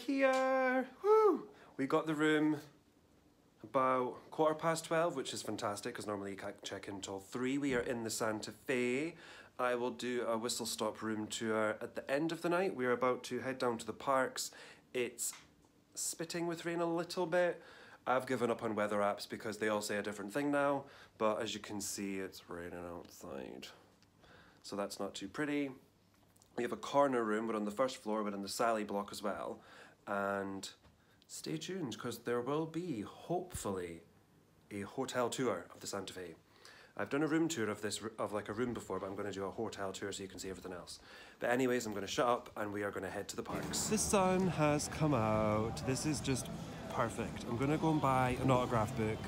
here. Woo! We got the room about 12:15, which is fantastic because normally you can't check in until 3. We are in the Santa Fe. I will do a whistle stop room tour at the end of the night. We are about to head down to the parks. It's spitting with rain a little bit. I've given up on weather apps because they all say a different thing now, but as you can see, it's raining outside. So that's not too pretty. We have a corner room, we're on the first floor, we're in the Sally block as well. And stay tuned because there will be, hopefully, a hotel tour of the Santa Fe. I've done a room tour of like a room before, but I'm going to do a hotel tour so you can see everything else. But anyways, I'm going to shut up and we are going to head to the parks. The sun has come out. This is just perfect. I'm going to go and buy an autograph book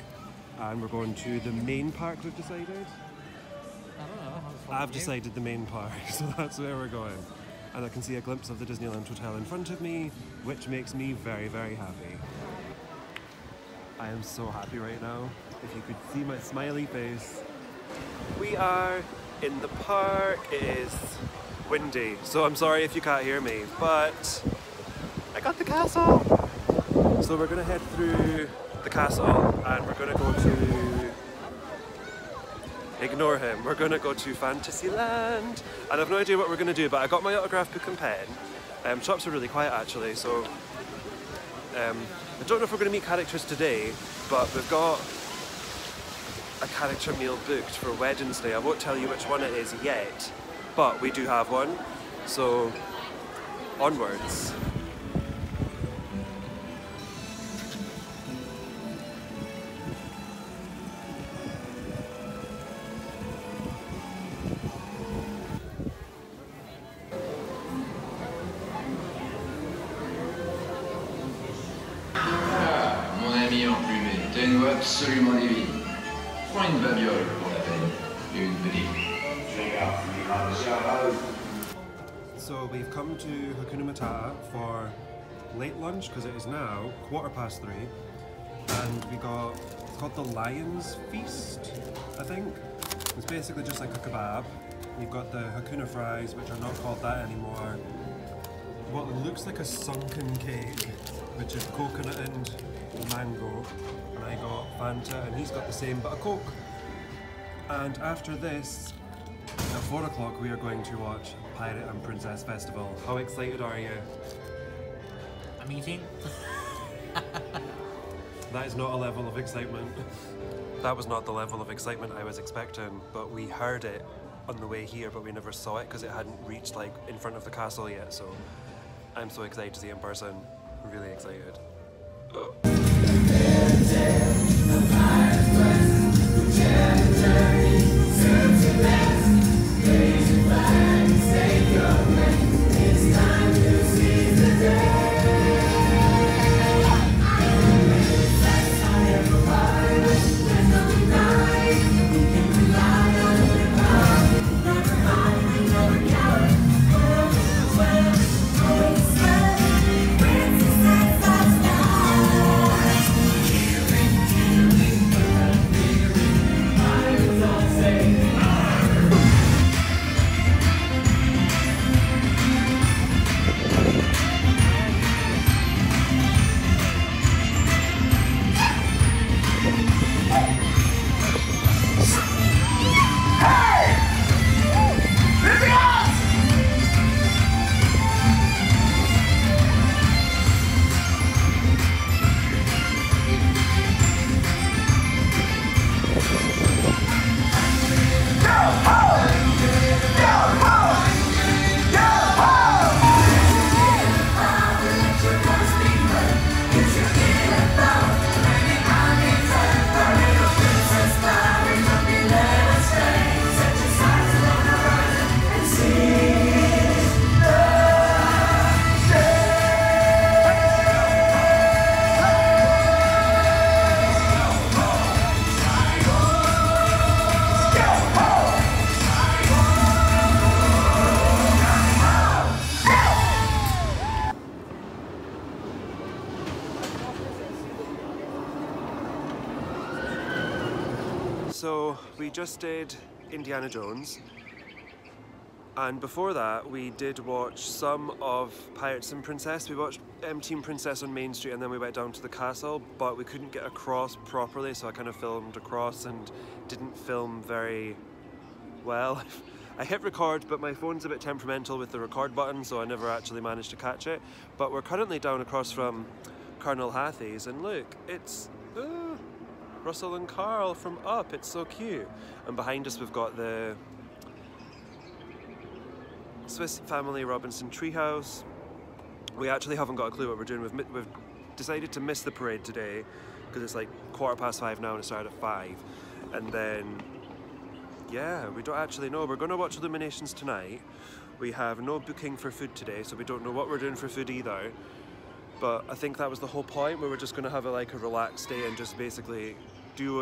and we're going to the main park we've decided. I don't know. I've decided the main park, so that's where we're going. And I can see a glimpse of the Disneyland Hotel in front of me, which makes me very, very happy. I am so happy right now. If you could see my smiley face. We are in the park. It is windy, so I'm sorry if you can't hear me, but I got the castle. So we're gonna head through the castle and we're gonna go to, ignore him, we're gonna go to Fantasyland. And I've no idea what we're gonna do, but I got my autograph book and pen. Shops are really quiet actually, so I don't know if we're gonna meet characters today, but we've got a character meal booked for Wednesday. I won't tell you which one it is yet, but we do have one, so onwards. Ah, mon ami emplumé, t'as une voix absolument divine. Prends une babiole pour la peine, et une petite. So we've come to Hakuna Matata for late lunch because it is now 3:15 and we got, it's called the Lion's Feast, I think. It's basically just like a kebab. You've got the Hakuna fries, which are not called that anymore. What looks like a sunken cake, which is coconut and mango. And I got Fanta and he's got the same but a Coke. And after this, at 4 o'clock we are going to watch Pirate and Princess Festival. How excited are you? I'm eating. That is not a level of excitement. That was not the level of excitement I was expecting, but we heard it on the way here, but we never saw it because it hadn't reached like in front of the castle yet, so I'm so excited to see it in person. I'm really excited. So we just did Indiana Jones. And before that, we did watch some of Pirates and Princess. We watched Team Princess on Main Street and then we went down to the castle, but we couldn't get across properly, so I kind of filmed across and didn't film very well. I hit record, but my phone's a bit temperamental with the record button, so I never actually managed to catch it. But we're currently down across from Colonel Hathie's, and look, it's Russell and Carl from Up. It's so cute. And behind us we've got the Swiss Family Robinson treehouse. We actually haven't got a clue what we're doing. We've decided to miss the parade today because it's like 5:15 now and it started at 5. And then, yeah, we don't actually know. We're going to watch Illuminations tonight. We have no booking for food today, so we don't know what we're doing for food either. But I think that was the whole point, where we're just going to have a relaxed day and just basically do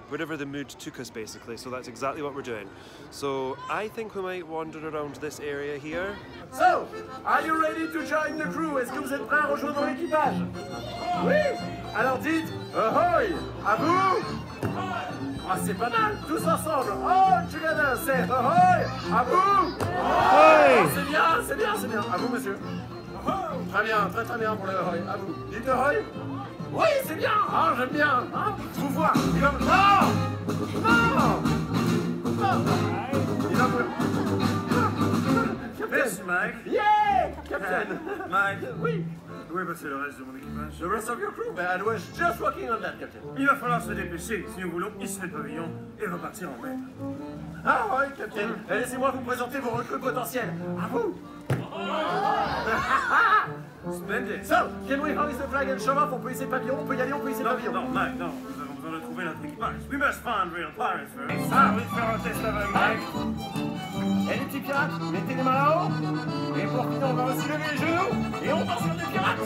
whatever the mood took us, basically. So that's exactly what we're doing. So I think we might wander around this area here. So, are you ready to join the crew? Est-ce que vous êtes prêts à rejoindre l'équipage? Oui. Alors dites ahoy! À vous! Ah, c'est pas mal, tous ensemble. All together, c'est ahoy! À vous! Oh, c'est bien, c'est bien, c'est bien. À vous, monsieur. Très bien, très bien pour le ahoy. À vous. Dites ahoy. Oui, c'est bien. Ah, j'aime bien. Hein? Je vous vois. Il va... Non! Non! Non! Il va... Merci, Mike. Yeah! Captain. Mike. Oui. Oui, bah c'est le reste de mon équipage. The rest of your crew? I was just working on that, Captain. Il va falloir se dépêcher si nous voulons hisser le pavillon et repartir en mer. Ah oui, Captain. Laissez-moi vous présenter vos recrues potentielles. À vous. Splendid. So, can we hoist the flag and show off? On peut hisser le pavillon, on peut y aller, on peut hisser le pavillon. Non, Mike, non. Nous avons besoin de trouver notre équipage. We must find real pirates first. Ah, oui, faire un test avec Mike. Et les petits pirates, mettez les mains là-haut. Et pour finir, on va aussi lever les genoux. Et on danse sur les pirates.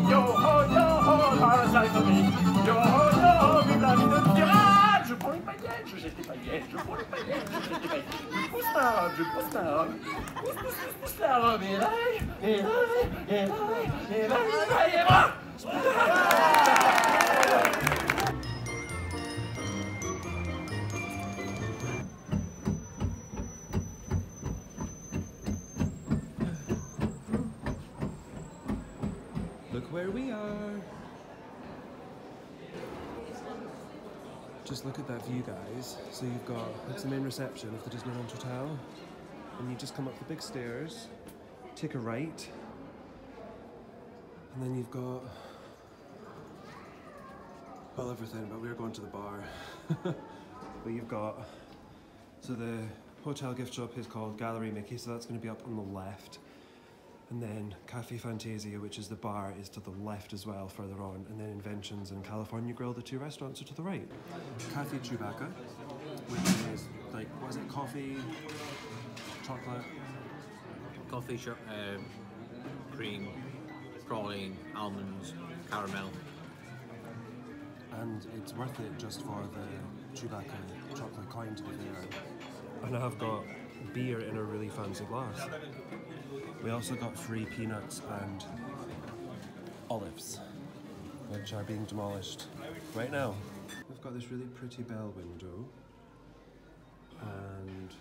Yo ho, pirates like me. Yo ho, vive la vie de pirate. Je prends les paillettes, je jette les paillettes. Je prends les paillettes, je jette les paillettes. Je pousse la robe, je pousse la robe. Pousse la robe. Et là. Look where we are. Just look at that view, guys. So you've got, it's the main reception of the Disneyland Hotel. And you just come up the big stairs, take a right, and then you've got, well, everything, but we're going to the bar. But you've got, so the hotel gift shop is called Gallery Mickey, so that's going to be up on the left. And then Cafe Fantasia, which is the bar, is to the left as well, further on. And then Inventions and California Grill, the two restaurants, are to the right. Cafe Chewbacca, which is like, what is it, coffee, chocolate? Coffee, cream, praline, almonds, caramel. And it's worth it just for the Chewbacca chocolate coin, to be fair. And I've got beer in a really fancy glass. We also got free peanuts and olives, which are being demolished right now. We've got this really pretty bell window, and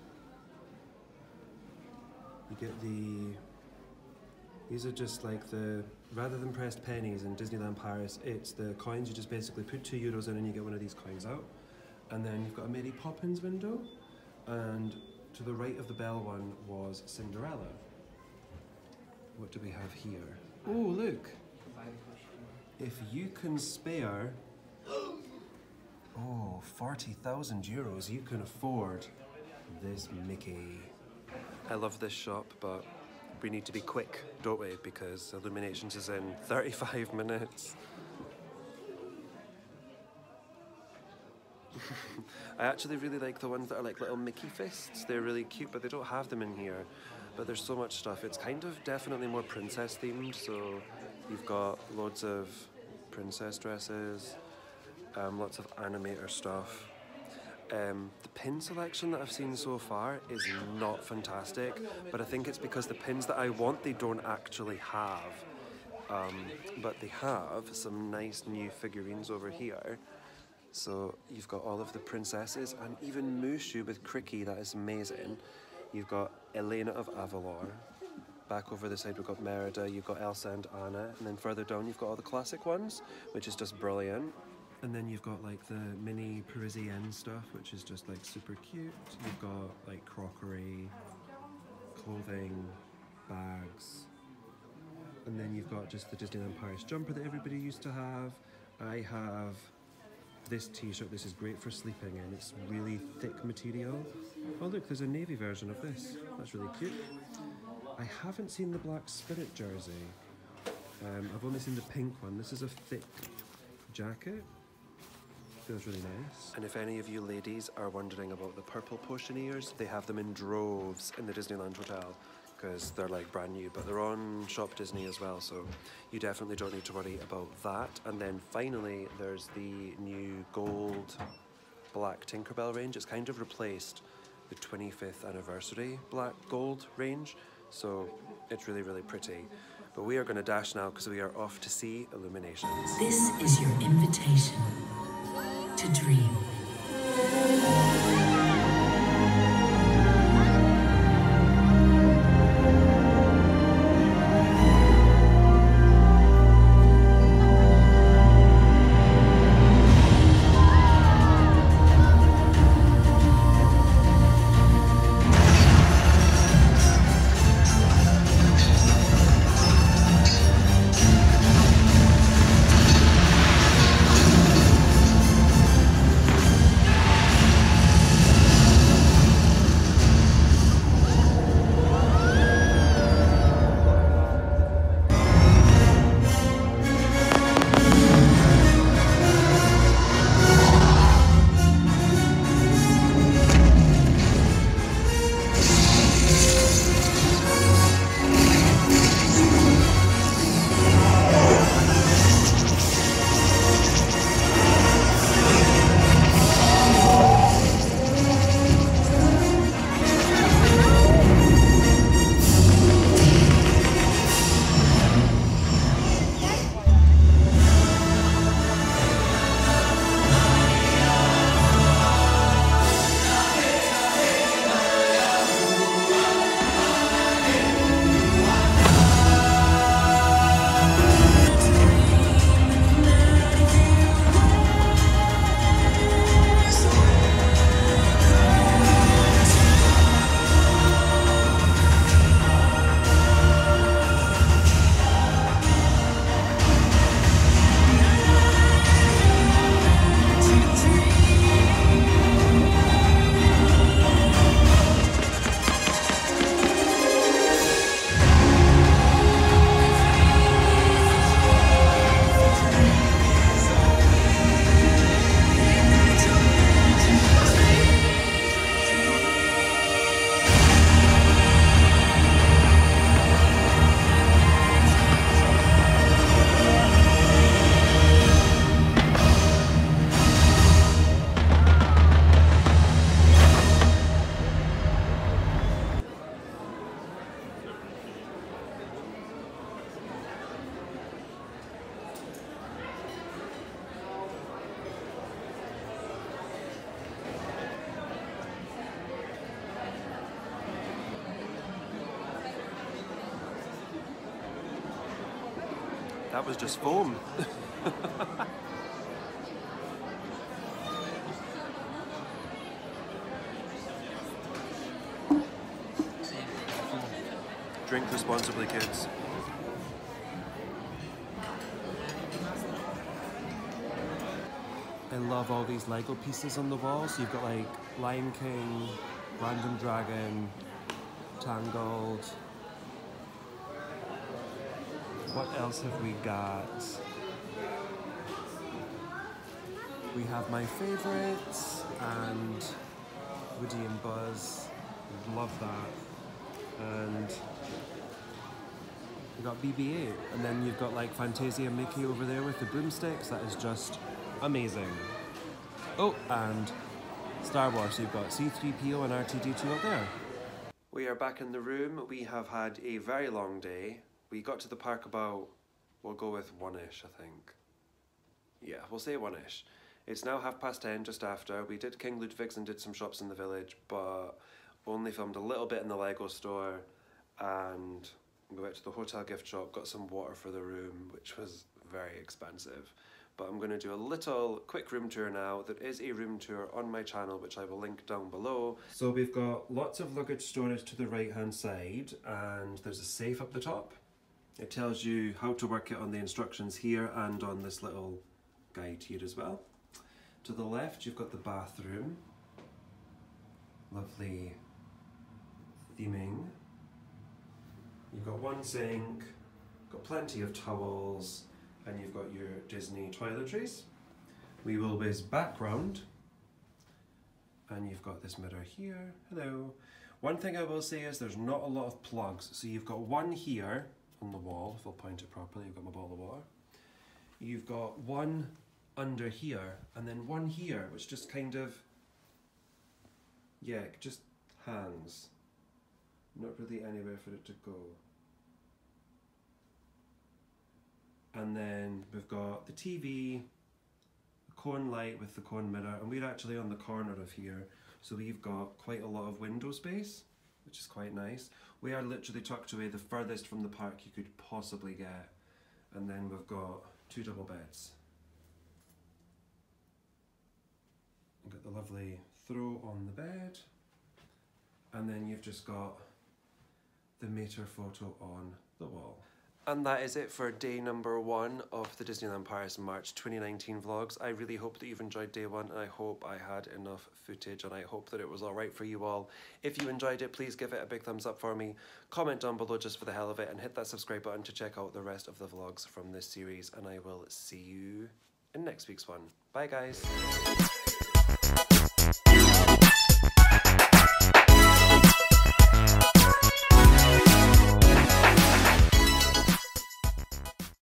you get these are just like rather than pressed pennies in Disneyland Paris, it's the coins. You just basically put €2 in and you get one of these coins out. And then you've got a Mary Poppins window, and to the right of the bell one was Cinderella. What do we have here? Oh, look! If you can spare, oh, €40,000, you can afford this Mickey. I love this shop, but we need to be quick, don't we? Because Illuminations is in 35 minutes. I actually really like the ones that are like little Mickey fists. They're really cute, but they don't have them in here. But there's so much stuff. It's kind of definitely more princess themed, so you've got loads of princess dresses, lots of animator stuff. The pin selection that I've seen so far is not fantastic, but I think it's because the pins that I want they don't actually have. But they have some nice new figurines over here. So you've got all of the princesses and even Mushu with Cricky, that is amazing. You've got Elena of Avalor. Back over the side we've got Merida, you've got Elsa and Anna, and then further down you've got all the classic ones, which is just brilliant. And then you've got like the mini Parisienne stuff, which is just like super cute. You've got like crockery, clothing, bags. And then you've got just the Disneyland Paris jumper that everybody used to have. I have this t-shirt. This is great for sleeping in. It's really thick material. Oh look, there's a navy version of this. That's really cute. I haven't seen the black Spirit jersey. I've only seen the pink one. This is a thick jacket. Feels really nice. And if any of you ladies are wondering about the purple potioneers, they have them in droves in the Disneyland Hotel because they're like brand new, but they're on Shop Disney as well, so you definitely don't need to worry about that. And then finally, there's the new gold black Tinkerbell range. It's kind of replaced the 25th anniversary black gold range, so it's really, really pretty. But we are going to dash now because we are off to see Illuminations. This is your invitation to dream. That was just foam. Drink responsibly, kids. I love all these Lego pieces on the wall. So you've got like Lion King, Random Dragon, Tangled. What else have we got? We have my favorites and Woody and Buzz. Love that. And we got BB-8. And then you've got like Fantasia Mickey over there with the boomsticks. That is just amazing. Oh, and Star Wars. You've got C-3PO and R2-D2 up there. We are back in the room. We have had a very long day. We got to the park about, we'll go with 1-ish, I think. Yeah, we'll say 1-ish. It's now 10:30, just after. We did King Ludwig's and did some shops in the village, but only filmed a little bit in the Lego store, and we went to the hotel gift shop, got some water for the room, which was very expensive. But I'm going to do a little quick room tour now. There is a room tour on my channel, which I will link down below. So we've got lots of luggage storage to the right hand side, and there's a safe up the top. It tells you how to work it on the instructions here and on this little guide here as well. To the left you've got the bathroom. Lovely theming. You've got one sink, got plenty of towels, and you've got your Disney toiletries. We will whiz back round, and you've got this mirror here. Hello. One thing I will say is there's not a lot of plugs. So you've got one here on the wall, if I'll point it properly, you've got my bottle of water. You've got one under here, and then one here, which just kind of, yeah, it just hangs. Not really anywhere for it to go. And then we've got the TV, the cone light with the cone mirror, and we're actually on the corner of here, so we've got quite a lot of window space, which is quite nice. We are literally tucked away the furthest from the park you could possibly get. And then we've got 2 double beds. You've got the lovely throw on the bed, and then you've just got the Mater photo on the wall. And that is it for day number 1 of the Disneyland Paris March 2019 vlogs. I really hope that you've enjoyed day 1, and I hope I had enough footage, and I hope that it was alright for you all. If you enjoyed it, please give it a big thumbs up for me. Comment down below just for the hell of it, and hit that subscribe button to check out the rest of the vlogs from this series, and I will see you in next week's one. Bye guys.